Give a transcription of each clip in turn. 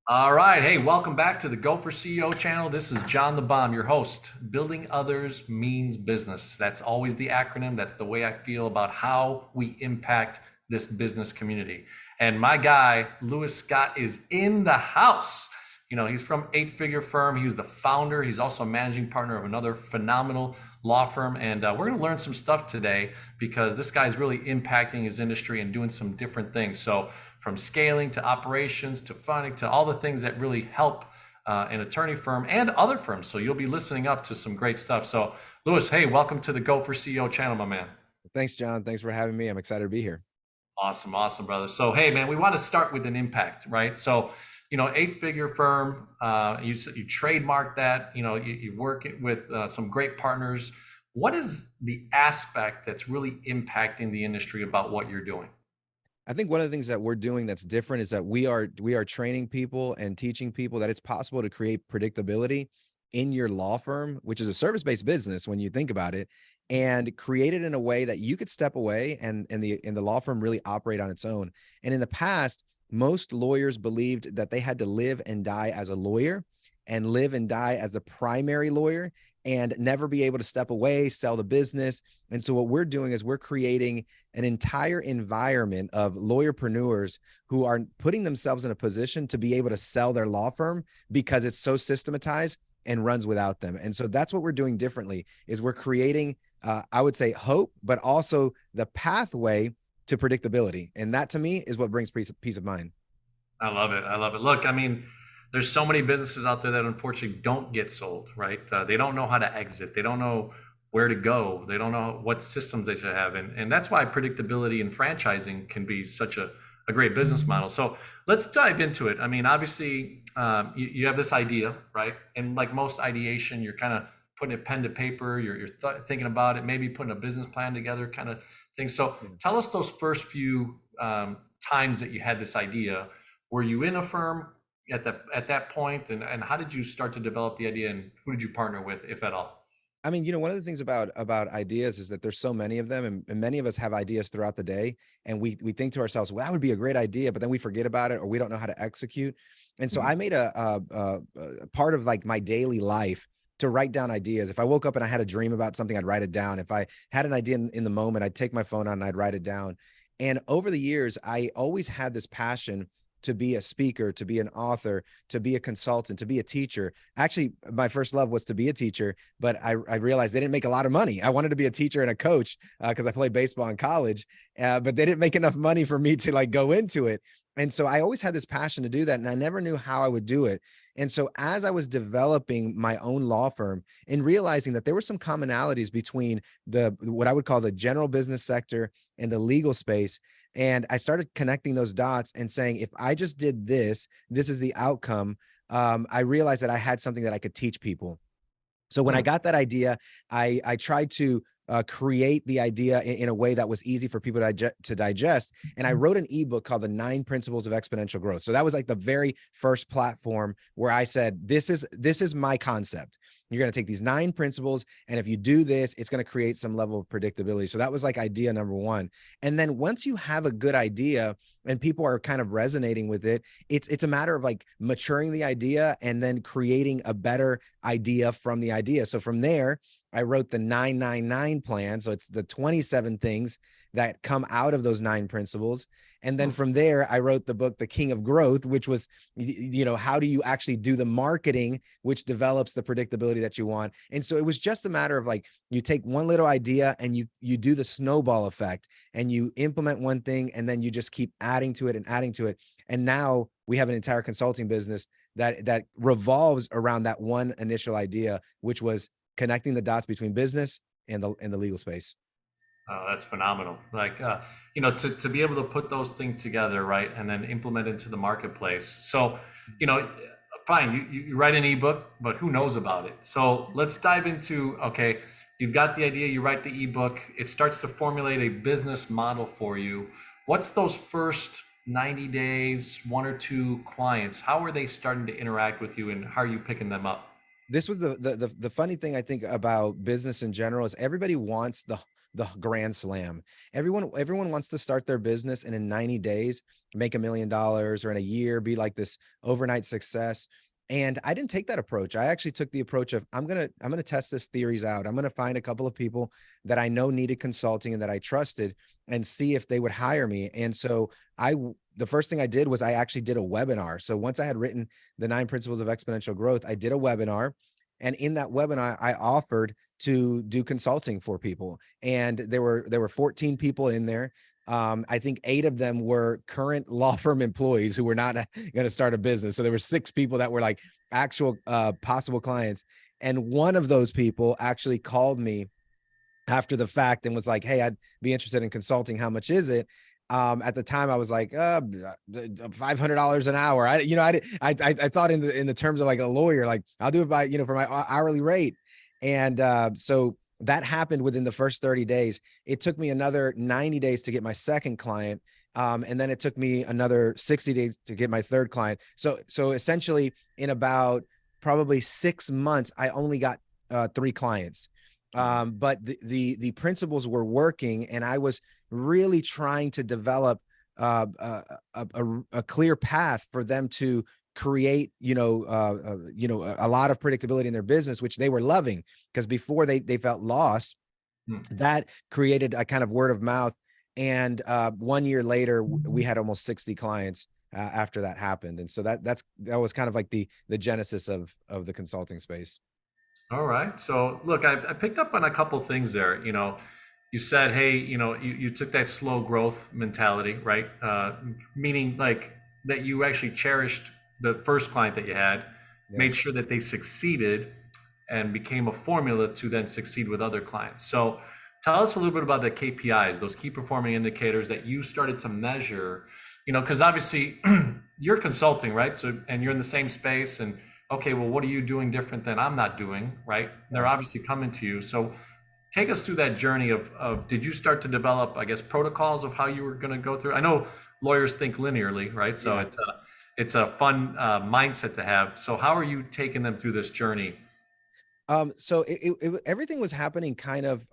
All right. Hey, welcome back to the Go for CEO channel. This is John the Bomb, your host. Building others means business. That's always the acronym. That's the way I feel about how we impact this business community. And my guy, Lewis Scott, is in the house. He's from Eight Figure Firm. He was the founder. He's also a managing partner of another phenomenal law firm. And we're going to learn some stuff today because this guy is really impacting his industry and doing some different things. So, from scaling to operations to funding to all the things that really help an attorney firm and other firms. So you'll be listening up to some great stuff. So, Lewis, hey, welcome to the Go for CEO channel, my man. Thanks, John. Thanks for having me. I'm excited to be here. Awesome, awesome, brother. So, hey, man, we want to start with an impact, right? So, eight-figure firm. You trademark that. You work with some great partners. What is the aspect that's really impacting the industry about what you're doing? I think one of the things that we're doing that's different is that we are training people and teaching people that it's possible to create predictability in your law firm, which is a service-based business when you think about it, and create it in a way that you could step away and the law firm really operate on its own. And in the past, most lawyers believed that they had to live and die as a lawyer and live and die as a primary lawyer and never be able to step away, sell the business. And so what we're doing is we're creating an entire environment of lawyerpreneurs who are putting themselves in a position to be able to sell their law firm because it's so systematized and runs without them. And so that's what we're doing differently is we're creating, I would say, hope, but also the pathway to predictability. And that to me is what brings peace of mind. I love it. I love it. Look, I mean, there's so many businesses out there that unfortunately don't get sold, right? They don't know how to exit. They don't know where to go. They don't know what systems they should have. And that's why predictability and franchising can be such a great business model. So let's dive into it. I mean, obviously, you have this idea, right? And like most ideation, you're kind of putting a pen to paper, you're thinking about it, maybe putting a business plan together kind of thing. So Yeah. tell us those first few times that you had this idea. Were you in a firm at that point, and how did you start to develop the idea, and who did you partner with, if at all? I mean, one of the things about ideas is that there's so many of them, and many of us have ideas throughout the day, and we think to ourselves, "Well, that would be a great idea," but then we forget about it or we don't know how to execute. And so I Mhm. made a part of like my daily life to write down ideas. If I woke up and I had a dream about something, I'd write it down. If I had an idea in the moment, I'd take my phone out and I'd write it down. And over the years, I always had this passion to be a speaker, to be an author, to be a consultant, to be a teacher. Actually, my first love was to be a teacher, but I realized they didn't make a lot of money. I wanted to be a teacher and a coach because I played baseball in college, but they didn't make enough money for me to like go into it. And so I always had this passion to do that, and I never knew how I would do it. And so as I was developing my own law firm and realizing that there were some commonalities between the what I would call the general business sector and the legal space, and I started connecting those dots and saying, if I just did this, this is the outcome. I realized that I had something that I could teach people. So when I Mm. got that idea, I tried to create the idea in a way that was easy for people to digest. And I wrote an ebook called The 9 Principles of Exponential Growth. So that was like the very first platform where I said, this is my concept. You're going to take these 9 principles, and if you do this, it's going to create some level of predictability. So that was like idea number one. And then once you have a good idea and people are kind of resonating with it, it's a matter of like maturing the idea and then creating a better idea from the idea. So from there, I wrote the 999 plan. So it's the 27 things that come out of those 9 principles. And then Hmm. from there, I wrote the book, The King of Growth, which was, how do you actually do the marketing, which develops the predictability that you want. And so it was just a matter of like, you take one little idea and you do the snowball effect and you implement one thing and then you just keep adding to it and adding to it. And now we have an entire consulting business that revolves around that one initial idea, which was connecting the dots between business and the legal space. Oh, that's phenomenal. Like, to be able to put those things together, right, and then implement into the marketplace. So, you know, fine, you write an ebook, but who knows about it? So let's dive into, okay, you've got the idea, you write the ebook, it starts to formulate a business model for you. What's those first 90 days, one or two clients? How are they starting to interact with you, and how are you picking them up? This was the funny thing I think about business in general is everybody wants the grand slam. Everyone wants to start their business and in 90 days make $1 million, or in a year be like this overnight success. And I didn't take that approach. I actually took the approach of I'm gonna test this theories out. I'm gonna find a couple of people that I know needed consulting and that I trusted, and see if they would hire me. And so I the first thing I did was I actually did a webinar. So once I had written the 9 principles of exponential growth, I did a webinar. And in that webinar, I offered to do consulting for people. And there were 14 people in there. I think 8 of them were current law firm employees who were not going to start a business. So there were 6 people that were like actual possible clients. And one of those people actually called me after the fact and was like, "Hey, I'd be interested in consulting. How much is it?" At the time, I was like, $500 an hour. I thought in the terms of like a lawyer, like I'll do it by, for my hourly rate. And so that happened within the first 30 days. It took me another 90 days to get my second client. And then it took me another 60 days to get my third client. So essentially in about probably 6 months, I only got 3 clients. But the principles were working, and I was really trying to develop a clear path for them to create, a lot of predictability in their business, which they were loving, because before they felt lost. That created a kind of word of mouth. And 1 year later, we had almost 60 clients after that happened. And so that was kind of like the genesis of the consulting space. All right. So look, I picked up on a couple things there. You said, hey, you took that slow growth mentality, right? Meaning like that you actually cherished the first client that you had, made Yes. sure that they succeeded and became a formula to then succeed with other clients. So tell us a little bit about the KPIs, those key performing indicators that you started to measure, because obviously you're consulting, right? So, and you're in the same space, and okay, well, what are you doing different than I'm not doing, right? They're Yeah. obviously coming to you. So take us through that journey of did you start to develop, I guess, protocols of how you were going to go through? I know lawyers think linearly, right? So Yeah. it's a fun mindset to have. So how are you taking them through this journey? So everything was happening kind of,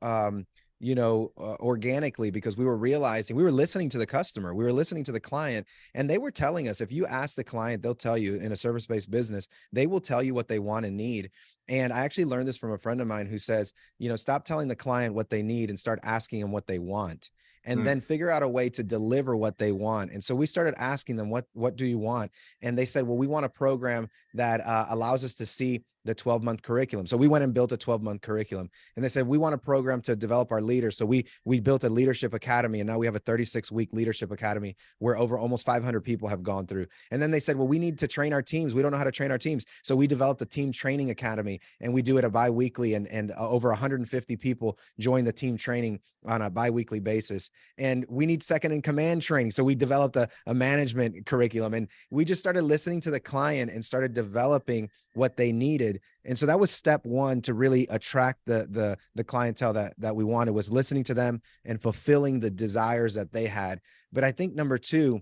organically, because we were listening to the customer, we were listening to the client, and they were telling us, if you ask the client, they'll tell you. In a service-based business, they will tell you what they want and need. And I actually learned this from a friend of mine who says, stop telling the client what they need and start asking them what they want. And Mm, then figure out a way to deliver what they want. And so we started asking them, what do you want? And they said, well, we want a program that allows us to see the 12-month curriculum. So we went and built a 12-month curriculum. And they said, we want a program to develop our leaders. So we built a leadership academy, and now we have a 36-week leadership academy where over almost 500 people have gone through. And then they said, well, we need to train our teams. We don't know how to train our teams. So we developed a team training academy, and we do it a bi-weekly, and over 150 people join the team training on a bi-weekly basis. And we need second in command training. So we developed a management curriculum, and we just started listening to the client and started developing what they needed. And so that was step one to really attract the clientele that we wanted, was listening to them and fulfilling the desires that they had. But I think number two,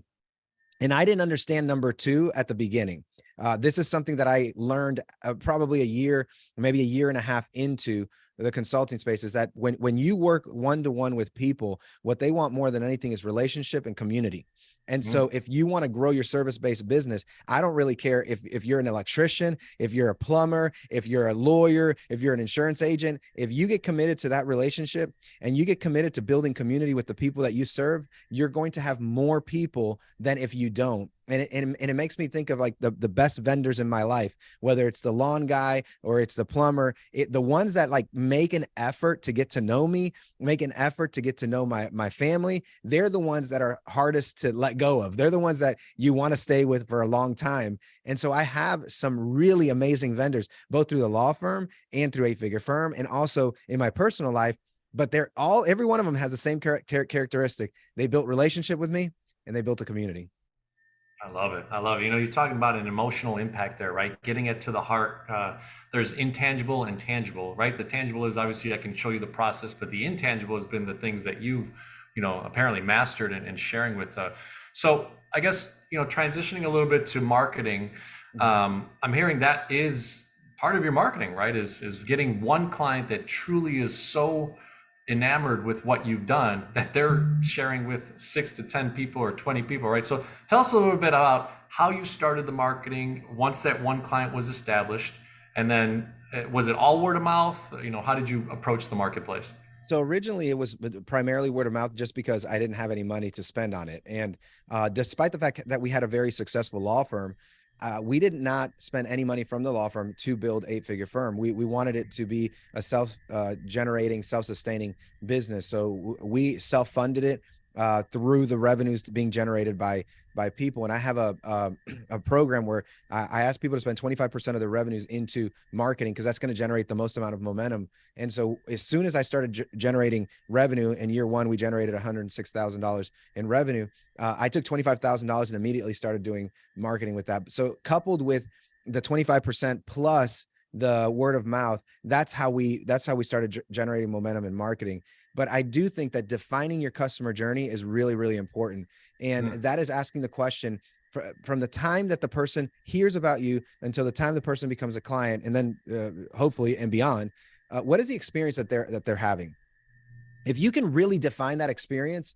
and I didn't understand number two at the beginning. This is something that I learned probably a year, maybe a year and a half into the consulting space, is that when you work one-to-one with people, what they want more than anything is relationship and community. And mm, so if you want to grow your service-based business, I don't really care if you're an electrician, if you're a plumber, if you're a lawyer, if you're an insurance agent. If you get committed to that relationship and you get committed to building community with the people that you serve, you're going to have more people than if you don't. And it makes me think of like the best vendors in my life, whether it's the lawn guy or it's the plumber, the ones that like make an effort to get to know me, make an effort to get to know my family. They're the ones that are hardest to let go of. They're the ones that you want to stay with for a long time. And so I have some really amazing vendors, both through the law firm and through 8-figure firm, and also in my personal life. But every one of them has the same characteristic. They built relationship with me, and they built a community. I love it. I love it. You're talking about an emotional impact there, right? Getting it to the heart. There's intangible and tangible, right? The tangible is obviously I can show you the process, but the intangible has been the things that you've, apparently mastered and sharing with. So I guess, transitioning a little bit to marketing, Mhm. I'm hearing that is part of your marketing, right? Is getting one client that truly is so enamored with what you've done that they're sharing with 6 to 10 people or 20 people, right? So tell us a little bit about how you started the marketing once that one client was established, and then was it all word of mouth? How did you approach the marketplace? So originally it was primarily word of mouth just because I didn't have any money to spend on it. And despite the fact that we had a very successful law firm, we did not spend any money from the law firm to build 8-figure firm. We wanted it to be a self-generating, self-sustaining business. So we self-funded it through the revenues being generated by people. And I have a program where I ask people to spend 25% of their revenues into marketing because that's going to generate the most amount of momentum. And so as soon as I started generating revenue in year one, we generated $106,000 in revenue. I took $25,000 and immediately started doing marketing with that. So coupled with the 25% plus the word of mouth, that's how we started generating momentum in marketing. But I do think that defining your customer journey is really, really important. And that is asking the question from the time that the person hears about you until the time the person becomes a client, and then hopefully and beyond, what is the experience that they're having? If you can really define that experience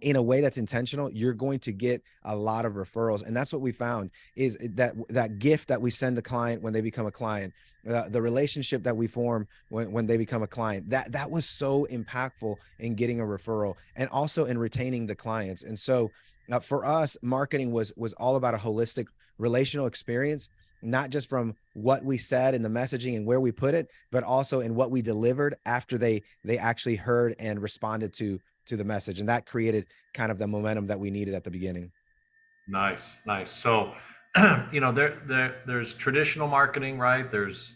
in a way that's intentional, you're going to get a lot of referrals. And that's what we found is that gift that we send the client when they become a client, the relationship that we form when they become a client, that was so impactful in getting a referral and also in retaining the clients. And so for us, marketing was all about a holistic relational experience, not just from what we said and the messaging and where we put it, but also in what we delivered after they actually heard and responded to the message. And that created kind of the momentum that we needed at the beginning. Nice, nice. So, there's traditional marketing, right? There's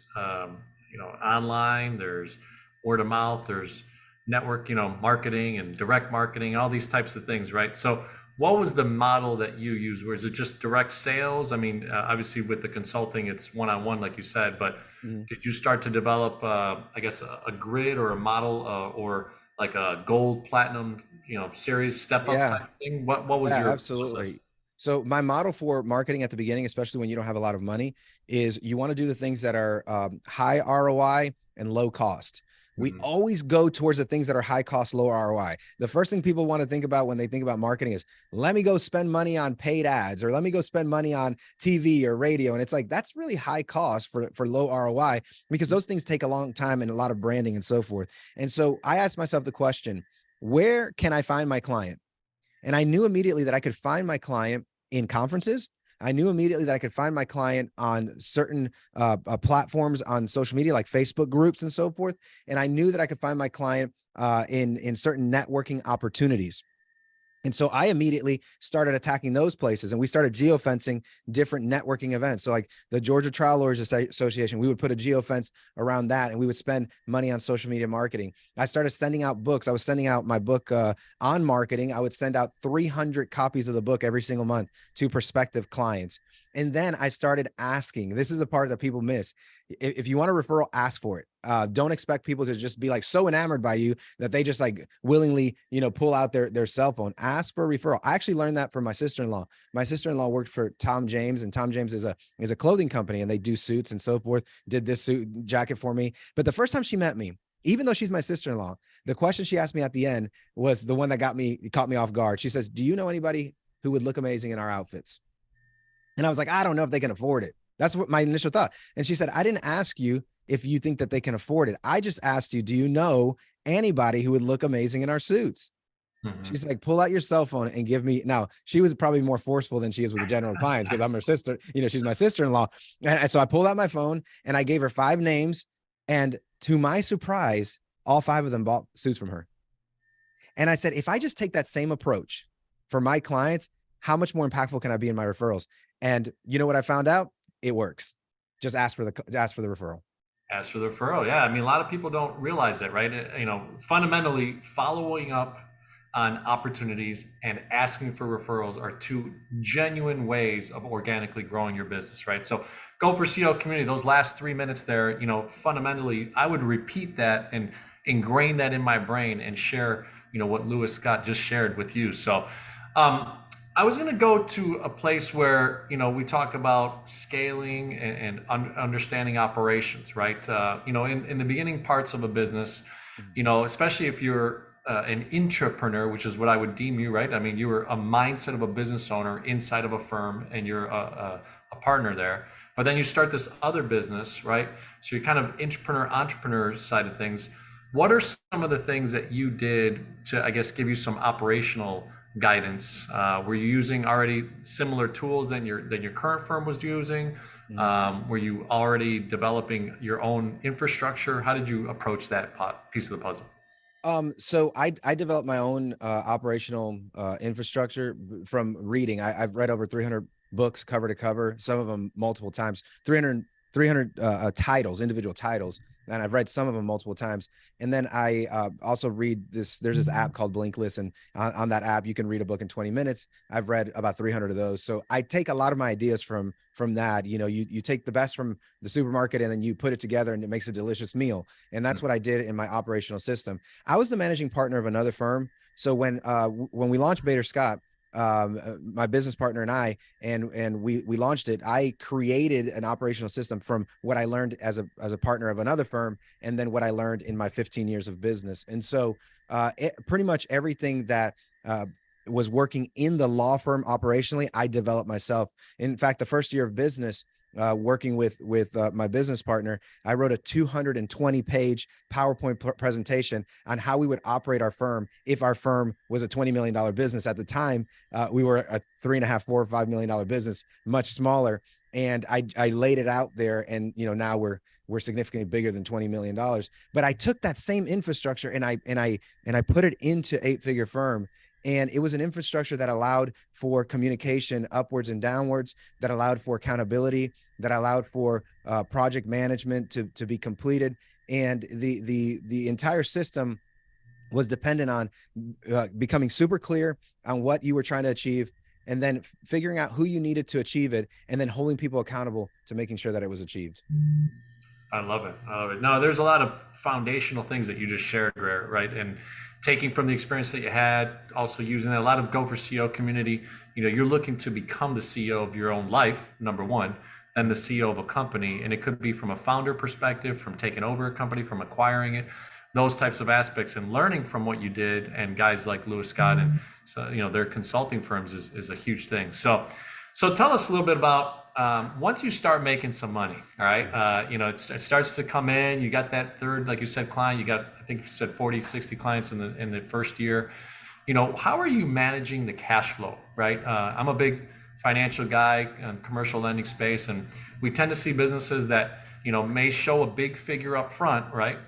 online, there's word of mouth, there's network, marketing and direct marketing, all these types of things, right? So, what was the model that you used? Was it just direct sales? I mean, obviously with the consulting, it's one-on-one, like you said, but Mhm. did you start to develop, I guess, a grid or a model, or like a gold, platinum, series step up Yeah. type thing? What was Yeah, your process? absolutely. So my model for marketing at the beginning, especially when you don't have a lot of money, is you want to do the things that are high ROI and low cost. We Mhm. always go towards the things that are high cost, low ROI. The first thing people want to think about when they think about marketing is, let me go spend money on paid ads, or let me go spend money on TV or radio. And it's like, that's really high cost for low ROI because those things take a long time and a lot of branding and so forth. And so I asked myself the question, where can I find my client? And I knew immediately that I could find my client in conferences. I knew immediately that I could find my client on certain platforms on social media, like Facebook groups and so forth. And I knew that I could find my client in certain networking opportunities. And so I immediately started attacking those places, and we started geofencing different networking events. So like the Georgia Trial Lawyers Association, we would put a geofence around that, and we would spend money on social media marketing. I started sending out books. I was sending out my book on marketing. I would send out 300 copies of the book every single month to prospective clients. And then I started asking, this is a part that people miss. If you want a referral, ask for it. Don't expect people to just be like so enamored by you that they just like willingly, pull out their cell phone. Ask for a referral. I actually learned that from my sister-in-law. My sister-in-law worked for Tom James, and Tom James is a clothing company, and they do suits and so forth. Did this suit jacket for me. But the first time she met me, even though she's my sister-in-law, the question she asked me at the end was the one that caught me off guard. She says, "Do you know anybody who would look amazing in our outfits?" And I was like, I don't know if they can afford it. That's what my initial thought. And she said, I didn't ask you if you think that they can afford it. I just asked you, do you know anybody who would look amazing in our suits? Mhm. She's like, pull out your cell phone and give me. Now, she was probably more forceful than she is with the general clients because I'm her sister. She's my sister-in-law. And so I pulled out my phone and I gave her 5 names. And to my surprise, all 5 of them bought suits from her. And I said, if I just take that same approach for my clients, how much more impactful can I be in my referrals? And you know what I found out? It works. Just ask for the referral. As for the referral, yeah, I mean, a lot of people don't realize that, right? Fundamentally, following up on opportunities and asking for referrals are two genuine ways of organically growing your business, right? So, go for CEO community. Those last 3 minutes there, fundamentally, I would repeat that and ingrain that in my brain and share, what Lewis Scott just shared with you. So, um, I was going to go to a place where we talk about scaling and understanding operations, right? In the beginning parts of a business, Mhm. Especially if you're an intrapreneur, which is what I would deem you, right? I mean, you were a mindset of a business owner inside of a firm, and you're a partner there. But then you start this other business, right? So you're kind of intrapreneur, entrepreneur side of things. What are some of the things that you did to, I guess, give you some operational guidance? Were you using already similar tools than your current firm was using? Mhm. Were you already developing your own infrastructure? How did you approach that piece of the puzzle? So I developed my own operational infrastructure from reading. I've read over 300 books cover to cover, some of them multiple times, 300 titles, individual titles. And I've read some of them multiple times. And then I also read this. There's this app called Blinklist, and on that app you can read a book in 20 minutes. I've read about 300 of those. So I take a lot of my ideas from that. You take the best from the supermarket and then you put it together and it makes a delicious meal. And that's what I did in my operational system. I was the managing partner of another firm. So when we launched Bader Scott, my business partner and I, and we launched it, I created an operational system from what I learned as a partner of another firm, and then what I learned in my 15 years of business. And so pretty much everything that was working in the law firm operationally, I developed myself. In fact, the first year of business, working with my business partner, I wrote a 220-page PowerPoint presentation on how we would operate our firm if our firm was a $20 million business. At the time, we were a $3.5, $4, $5 million business, much smaller. And I laid it out there, and now we're significantly bigger than $20 million. But I took that same infrastructure and I put it into 8-figure firm. And it was an infrastructure that allowed for communication upwards and downwards, that allowed for accountability, that allowed for project management to be completed. And the entire system was dependent on becoming super clear on what you were trying to achieve, and then figuring out who you needed to achieve it, and then holding people accountable to making sure that it was achieved. I love it. I love it. No, there's a lot of foundational things that you just shared, right? And taking from the experience that you had, also using that, a lot of Go for CEO community. You're looking to become the CEO of your own life, number one, and the CEO of a company. And it could be from a founder perspective, from taking over a company, from acquiring it, those types of aspects, and learning from what you did. And guys like Lewis Scott and so, their consulting firms is a huge thing. So tell us a little bit about once you start making some money, all right, it starts to come in, you got that third, like you said, client, you got, I think you said 40, 60 clients in the first year. How are you managing the cash flow, right? I'm a big financial guy in commercial lending space, and we tend to see businesses that, may show a big figure up front, right?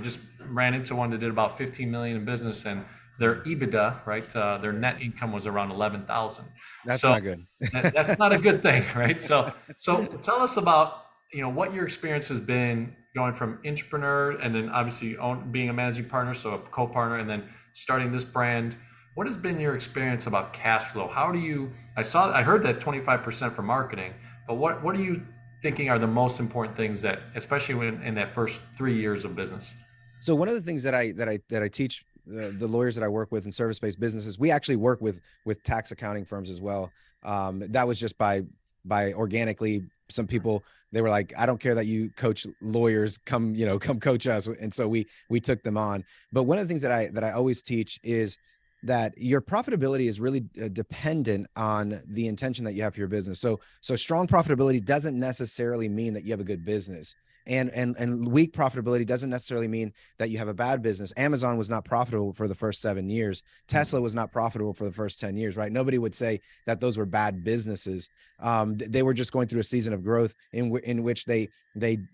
Just ran into one that did about 15 million in business, and their EBITDA, right? Their net income was around 11,000. That's So not good. that's not a good thing, right? So tell us about what your experience has been going from entrepreneur, and then obviously being a managing partner, so a co-partner, and then starting this brand. What has been your experience about cash flow? How do you? I heard that 25% for marketing, but what are you thinking are the most important things that, especially when in that first 3 years of business? So one of the things that I teach the lawyers that I work with in service-based businesses, we actually work with tax accounting firms as well. That was just by organically. Some people, they were like, I don't care that you coach lawyers, come coach us, and so we took them on. But one of the things that I always teach is that your profitability is really dependent on the intention that you have for your business. So strong profitability doesn't necessarily mean that you have a good business, and weak profitability doesn't necessarily mean that you have a bad business. Amazon was not profitable for the first 7 years. Tesla was not profitable for the first 10 years, right? Nobody would say that those were bad businesses. They were just going through a season of growth in which they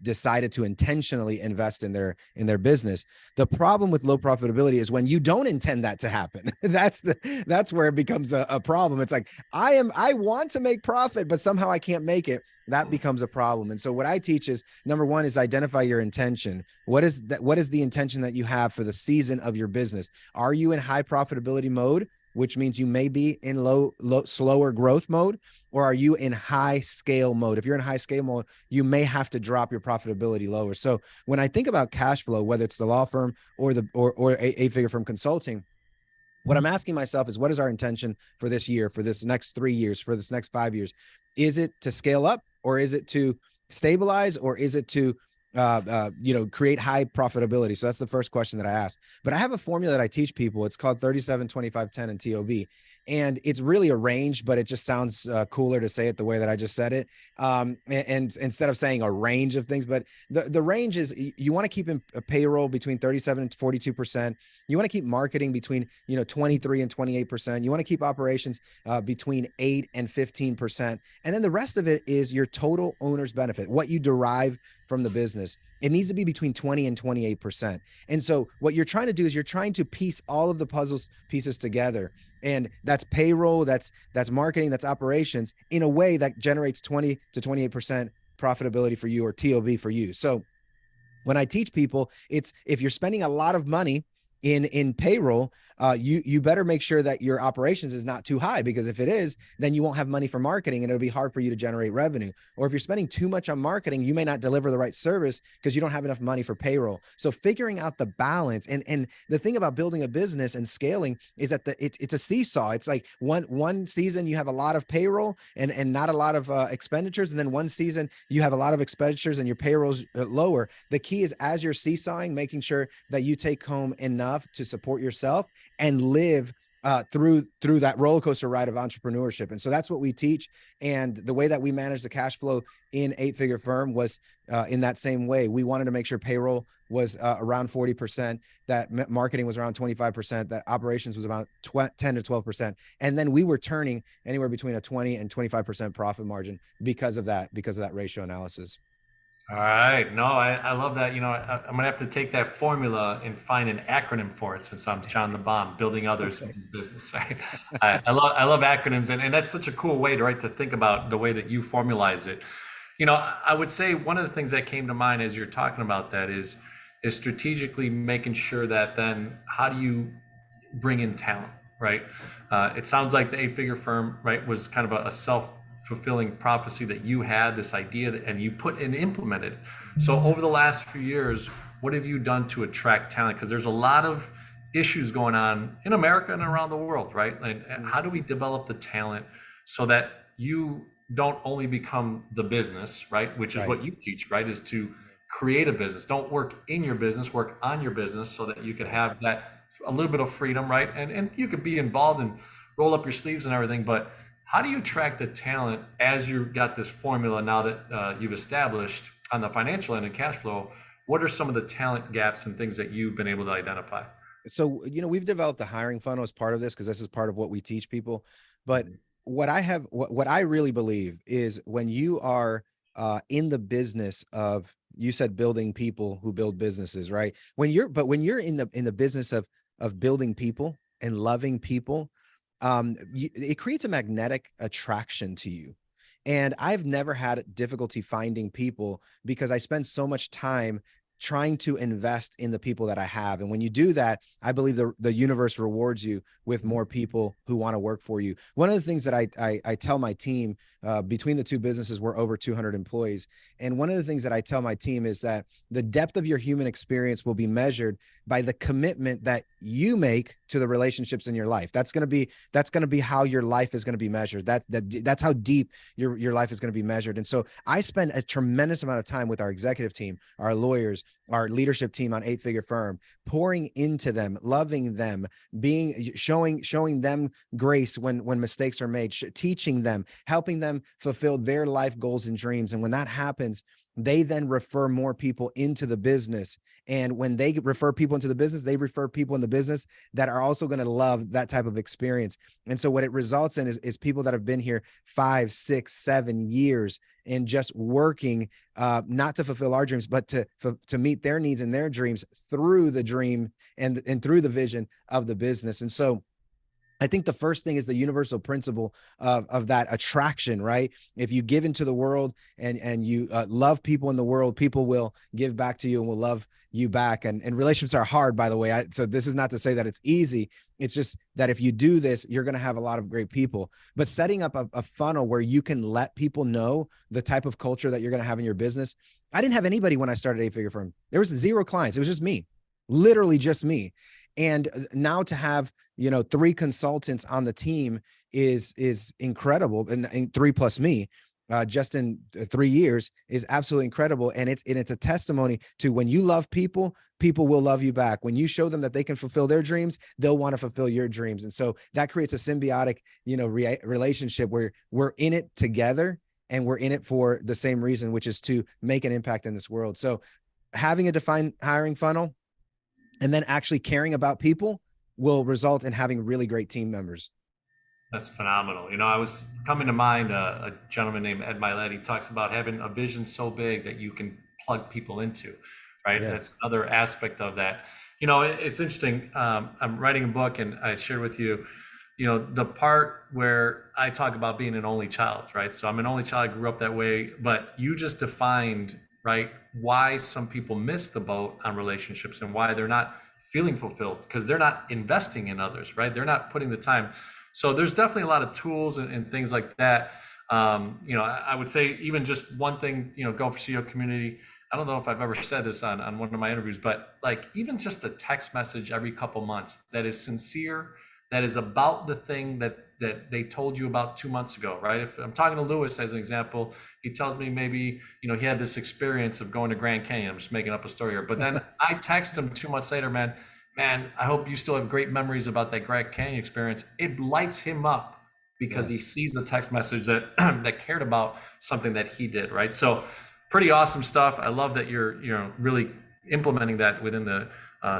decided to intentionally invest in their business. The problem with low profitability is when you don't intend that to happen. That's where it becomes a problem. It's like, I want to make profit, but somehow I can't make it. That becomes a problem. And so what I teach is, number one is identify your intention. What is the intention that you have for the season of your business? Are you in high profitability mode, which means you may be in slower growth mode, or are you in high scale mode? If you're in high scale mode, you may have to drop your profitability lower. So when I think about cash flow, whether it's the law firm or or 8-figure firm consulting, what I'm asking myself is, what is our intention for this year, for this next 3 years, for this next 5 years? Is it to scale up, or is it to stabilize, or is it to create high profitability. So that's the first question that I ask. But I have a formula that I teach people. It's called 37, 25, 10 and TOB. And it's really a range, but it just sounds cooler to say it the way that I just said it. And instead of saying a range of things, but the range is, you want to keep in a payroll between 37 and 42%. You want to keep marketing between, 23 and 28%. You want to keep operations between 8 and 15%. And then the rest of it is your total owner's benefit, what you derive from the business. It needs to be between 20 and 28%. And so what you're trying to do is you're trying to piece all of the puzzles pieces together. And that's payroll, that's marketing, that's operations, in a way that generates 20 to 28% profitability for you, or TOB for you. So when I teach people, it's, if you're spending a lot of money in payroll, you better make sure that your operations is not too high, because if it is, then you won't have money for marketing and it'll be hard for you to generate revenue. Or if you're spending too much on marketing, you may not deliver the right service because you don't have enough money for payroll. So figuring out the balance, and the thing about building a business and scaling is that it's a seesaw. It's like one season you have a lot of payroll and not a lot of expenditures, and then one season you have a lot of expenditures and your payroll's lower. The key is, as you're seesawing, making sure that you take home enough to support yourself and live through that roller coaster ride of entrepreneurship. And so that's what we teach. And the way that we manage the cash flow in 8-Figure Firm was in that same way. We wanted to make sure payroll was around 40%, that marketing was around 25%, that operations was about 10 to 12%. And then we were turning anywhere between a 20 and 25% profit margin because of that ratio analysis. All right. No, I love that. I'm gonna have to take that formula and find an acronym for it, since I'm John the Bomb, building others Okay. in business. I love acronyms, and that's such a cool way to think about the way that you formalize it. I would say one of the things that came to mind as you're talking about that is strategically making sure that, then how do you bring in talent, right? It sounds like the 8-Figure Firm, right, was kind of a self-fulfilling prophecy that you had this idea and you put and implemented. So over the last few years, what have you done to attract talent? Because there's a lot of issues going on in America and around the world, right? And how do we develop the talent so that you don't only become the business, right? Which is Right. what you teach, right? Is to create a business. Don't work in your business, work on your business, so that you can have that a little bit of freedom, right? And you could be involved and roll up your sleeves and everything. But how do you attract the talent as you've got this formula now that you've established on the financial end and cash flow? What are some of the talent gaps and things that you've been able to identify? So, we've developed a hiring funnel as part of this, because this is part of what we teach people. But what I really believe is, when you are in the business of, you said, building people who build businesses, right? When you're in the business of building people and loving people, it creates a magnetic attraction to you. And I've never had difficulty finding people, because I spend so much time trying to invest in the people that I have. And when you do that, I believe the universe rewards you with more people who want to work for you. One of the things that I tell my team, between the two businesses, we're over 200 employees. And one of the things that I tell my team is that the depth of your human experience will be measured by the commitment that you make to the relationships in your life. That's going to be how your life is going to be measured. That's how deep your life is going to be measured. And so I spend a tremendous amount of time with our executive team, our lawyers, our leadership team on 8-Figure Firm, pouring into them, loving them, showing them grace when mistakes are made, teaching them, helping them fulfill their life goals and dreams. And when that happens, they then refer more people into the business. And when they refer people into the business, they refer people in the business that are also going to love that type of experience. And so what it results in is people that have been here 5, 6, 7 years and just working, not to fulfill our dreams, but to meet their needs and their dreams through the dream and through the vision of the business. And so I think the first thing is the universal principle of that attraction, right? If you give into the world and you love people in the world, people will give back to you and will love you back. And relationships are hard, by the way. So this is not to say that it's easy. It's just that if you do this, you're going to have a lot of great people. But setting up a funnel where you can let people know the type of culture that you're going to have in your business. I didn't have anybody when I started 8-Figure Firm. There was 0 clients. It was just me, literally just me. And now to have, 3 consultants on the team is incredible, and 3 plus me. just in 3 years is absolutely incredible. And it's a testimony to when you love people, people will love you back. When you show them that they can fulfill their dreams, they'll want to fulfill your dreams. And so that creates a symbiotic, relationship where we're in it together and we're in it for the same reason, which is to make an impact in this world. So having a defined hiring funnel and then actually caring about people will result in having really great team members. That's phenomenal. I was coming to mind a gentleman named Ed Milet. He talks about having a vision so big that you can plug people into, right? Yes. That's another aspect of that. It's interesting. I'm writing a book, and I shared with you, the part where I talk about being an only child, right? So I'm an only child. I grew up that way, but you just defined, right, why some people miss the boat on relationships and why they're not feeling fulfilled because they're not investing in others, right? They're not putting the time. So there's definitely a lot of tools and things like that. I would say even just one thing, Go for CEO community. I don't know if I've ever said this on one of my interviews, but like even just a text message every couple months that is sincere, that is about the thing that they told you about 2 months ago, right? If I'm talking to Lewis as an example, he tells me maybe, he had this experience of going to Grand Canyon. I'm just making up a story here. But then I text him 2 months later, man, I hope you still have great memories about that Grand Canyon experience. It lights him up because he Yes. sees the text message that that cared about something that he did, right? So pretty awesome stuff. I love that you're really implementing that within the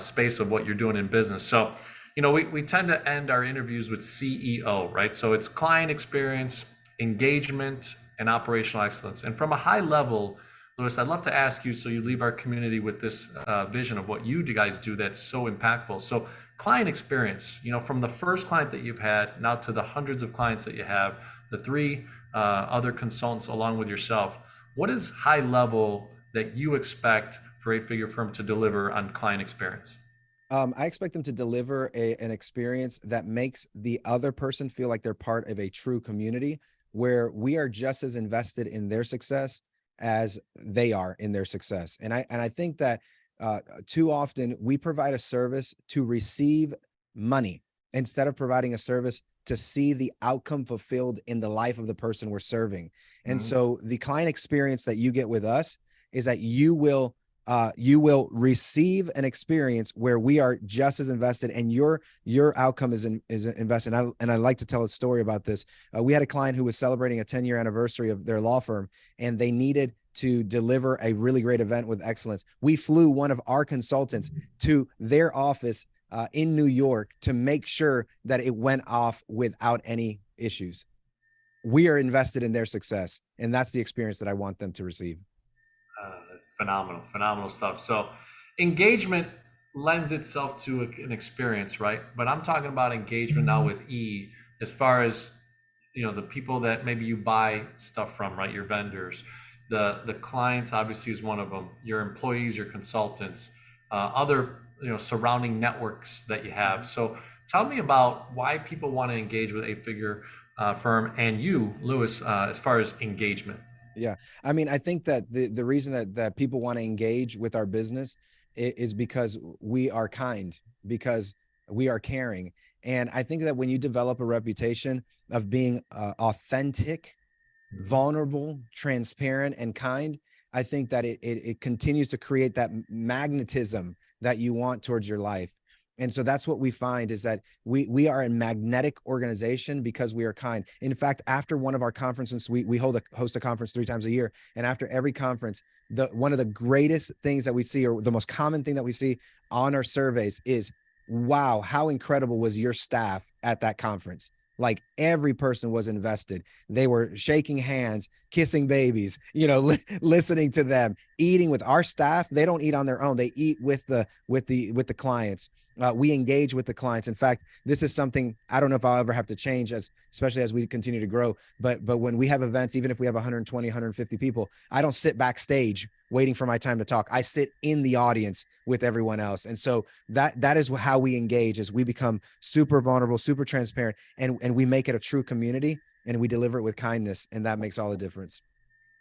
space of what you're doing in business. So we tend to end our interviews with CEO, right? So it's client experience, engagement, and operational excellence. And from a high level, Lewis, I'd love to ask you, so you leave our community with this vision of what you guys do that's so impactful. So client experience, from the first client that you've had now to the hundreds of clients that you have, the three other consultants along with yourself, what is high level that you expect for a figure firm to deliver on client experience? I expect them to deliver an experience that makes the other person feel like they're part of a true community where we are just as invested in their success as they are in their success. And I think that too often we provide a service to receive money instead of providing a service to see the outcome fulfilled in the life of the person we're serving. And Mhm. so the client experience that you get with us is that you will receive an experience where we are just as invested and your outcome is invested. And I like to tell a story about this. We had a client who was celebrating a 10-year anniversary of their law firm, and they needed to deliver a really great event with excellence. We flew one of our consultants to their office in New York to make sure that it went off without any issues. We are invested in their success, and that's the experience that I want them to receive. Phenomenal, phenomenal stuff. So engagement lends itself to an experience, right? But I'm talking about engagement now with E, as far as the people that maybe you buy stuff from, right? Your vendors, the clients obviously is one of them. Your employees, your consultants, other surrounding networks that you have. So tell me about why people want to engage with a figure firm and you, Lewis, as far as engagement. Yeah. I mean, I think that the reason that people want to engage with our business is because we are kind, because we are caring. And I think that when you develop a reputation of being authentic, Mhm. vulnerable, transparent, and kind, I think that it continues to create that magnetism that you want towards your life. And so that's what we find is that we are a magnetic organization because we are kind. In fact, after one of our conferences, we host a conference 3 times a year, and after every conference, the one of the greatest things that we see, or the most common thing that we see on our surveys, is, "Wow, how incredible was your staff at that conference?" Like every person was invested. They were shaking hands, kissing babies, listening to them, eating with our staff. They don't eat on their own. They eat with the clients. We engage with the clients. In fact, this is something I don't know if I'll ever have to change, especially as we continue to grow. But when we have events, even if we have 120, 150 people, I don't sit backstage waiting for my time to talk. I sit in the audience with everyone else. And so that is how we engage, is we become super vulnerable, super transparent, and we make it a true community, and we deliver it with kindness, and that makes all the difference.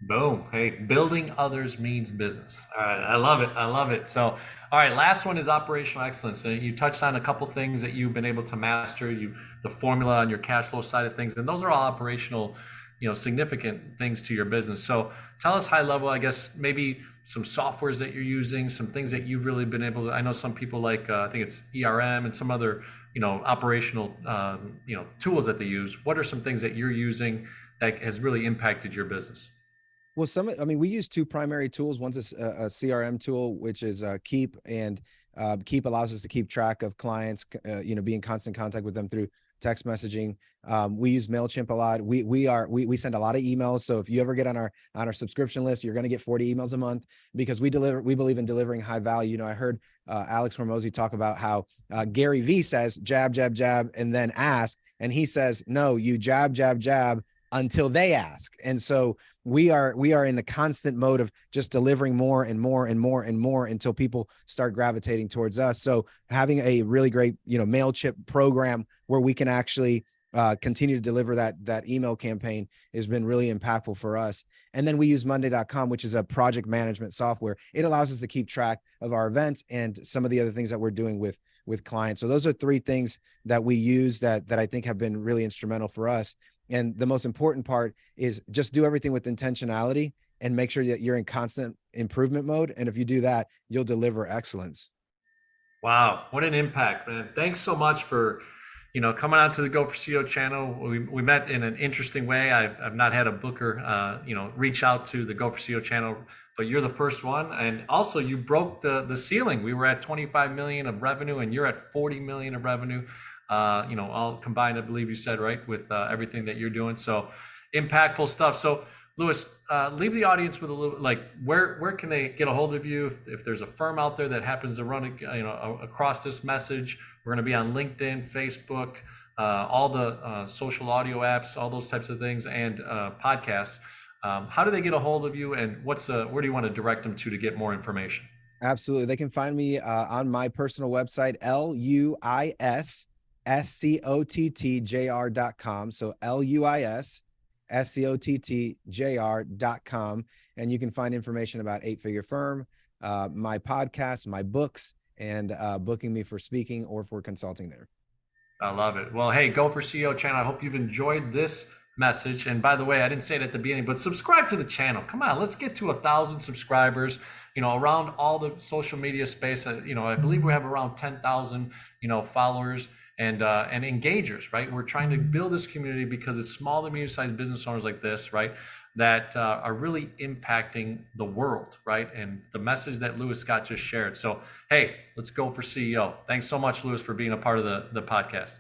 Boom. Hey, building others means business. All right. I love it. I love it. So, all right. Last one is operational excellence. And you touched on a couple things that you've been able to master, the formula on your cash flow side of things. And those are all operational, significant things to your business. So tell us high level, I guess, maybe some softwares that you're using, some things that you've really been able to. I know some people like I think it's ERM and some other operational tools that they use. What are some things that you're using that has really impacted your business? Well, I mean, we use two primary tools. One's a CRM tool, which is Keep, and Keep allows us to keep track of clients, be in constant contact with them through text messaging. We use MailChimp a lot. We send a lot of emails. So if you ever get on our subscription list, you're going to get 40 emails a month, because we believe in delivering high value. I heard Alex Hormozy talk about how Gary Vee says jab, jab, jab, and then ask. And he says, no, you jab, jab, jab until they ask. And so we are in the constant mode of just delivering more and more and more and more until people start gravitating towards us. So having a really great, MailChimp program where we can actually continue to deliver that email campaign has been really impactful for us. And then we use Monday.com, which is a project management software. It allows us to keep track of our events and some of the other things that we're doing with clients. So those are three things that we use that I think have been really instrumental for us. And the most important part is just do everything with intentionality and make sure that you're in constant improvement mode. And if you do that, you'll deliver excellence. Wow, what an impact, man. Thanks so much for, coming out to the Go for CEO channel. We met in an interesting way. I've not had a booker, reach out to the Go for CEO channel, but you're the first one. And also you broke the ceiling. We were at 25 million of revenue and you're at 40 million of revenue, all combined, I believe you said, right, with everything that you're doing. So impactful stuff. So Louis, leave the audience with a little, like, where can they get a hold of you if there's a firm out there that happens to run across this message? We're going to be on LinkedIn, Facebook, all the social audio apps, all those types of things, and podcasts. How do they get a hold of you, and where do you want to direct them to get more information? Absolutely. They can find me on my personal website, LuisScottjr.com. So LuisScottjr.com. And you can find information about 8-Figure Firm, my podcast, my books, and booking me for speaking or for consulting there. I love it. Well, hey, Go for CEO channel. I hope you've enjoyed this message. And by the way, I didn't say it at the beginning, but subscribe to the channel. Come on, let's get to 1,000 subscribers. Around all the social media space. I believe we have around 10,000, followers and engagers. Right? We're trying to build this community because it's small to medium-sized business owners like this, right, that are really impacting the world, right? And the message that Louis Scott just shared. So, hey, let's go for CEO. Thanks so much, Louis, for being a part of the podcast.